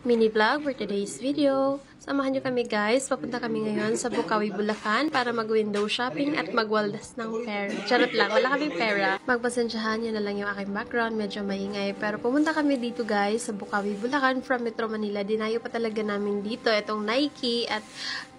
mini vlog for today's video. Samahan nyo kami guys, papunta kami ngayon sa Bukawi, Bulacan para mag-window shopping at magwaldas ng pera. Charot lang, wala kaming pera. Magpasensyahan nyo na lang yung aking background, medyo maingay. Pero pumunta kami dito guys sa Bukawi, Bulacan from Metro Manila. Dinayo pa talaga namin dito itong Nike at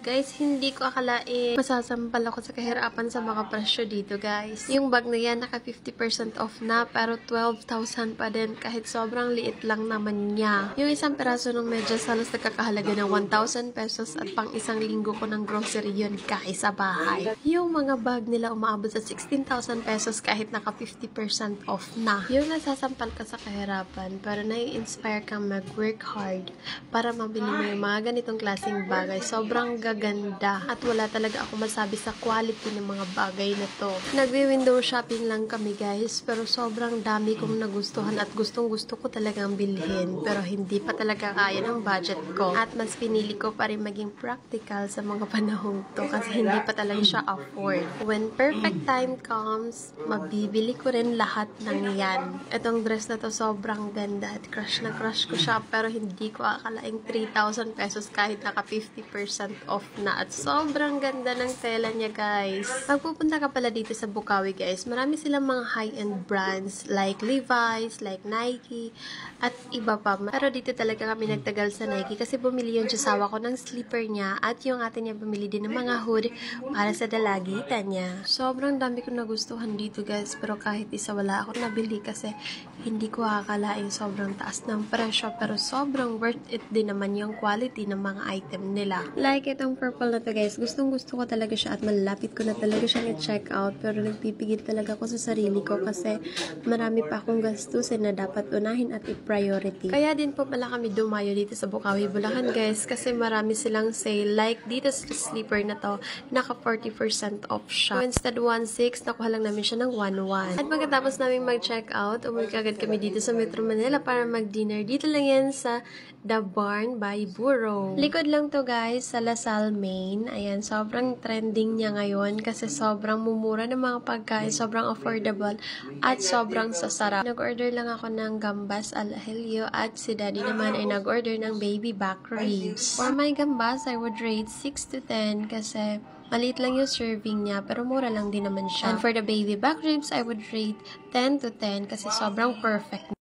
guys, hindi ko akalain masasampal ako sa kahirapan sa mga presyo dito guys. Yung bag na yan naka 50% off na pero 12,000 pa din kahit sobrang liit lang naman niya. Yung isang peraso ng medyas halos nagkakahalaga ng 1,000 pesos at pang isang linggo ko ng grocery yun guys sa bahay. Yung mga bag nila umaabot sa 16,000 pesos kahit naka 50% off na. Yung nasasampal ka sa kahirapan pero nai-inspire kang mag-work hard para mabili mo yung mga ganitong klaseng bagay. Sobrang gaganda at wala talaga ako masabi sa quality ng mga bagay na to. Nagwi-window shopping lang kami guys pero sobrang dami kong nagustuhan at gustong-gusto ko talagang bilhin pero hindi pa talaga kaya ng budget ko at mas pinili ko pa rin maging practical sa mga panahong to kasi hindi pa talaga siya afford. When perfect time comes, mabibili ko rin lahat ng yan. Itong dress na to sobrang ganda at crush na crush ko siya pero hindi ko akalaing 3,000 pesos kahit naka 50% off na at sobrang ganda ng tela niya guys. Pagpupunta ka pala dito sa Bukawi guys, marami silang mga high-end brands like Levi's, like Nike at iba pa. Pero dito talaga kami nagtagal sa Nike kasi bumili yung tsasawa ko ng slipper niya at yung ate niya bumili din ng mga hood para sa dalagitan niya. Sobrang dami ko nagustuhan dito guys pero kahit isa wala ako nabili kasi hindi ko akalain sobrang taas ng presyo pero sobrang worth it din naman yung quality ng mga item nila. Like itong purple na to guys, gustong gusto ko talaga siya at malapit ko na talaga siyang i-check out pero nagpipigil talaga ako sa sarili ko kasi marami pa akong gastusin na dapat unahin at i-priority. Kaya din po pala kami dumayo dito sa Bukawi, Bulacan guys kasi marami silang sale. Like dito sa sleeper na to, naka 40% off siya. So instead 1,600, nakuha lang namin siya ng 1,100. At pagkatapos namin mag-check out, umuwi agad kami dito sa Metro Manila para mag-dinner. Dito lang yan sa The Barn by Burro. Likod lang to guys sa Lasal, Maine. Ayan, sobrang trending niya ngayon kasi sobrang mumura ng mga pagkain, sobrang affordable at sobrang sasarap. Nag-order lang ako ng gambas al ajillo at si daddy naman ay nag-order ng baby back ribs. For my gambas, I would rate 6 to 10 kasi maliit lang yung serving niya pero mura lang din naman siya. And for the baby back ribs, I would rate 10 to 10 kasi sobrang perfect.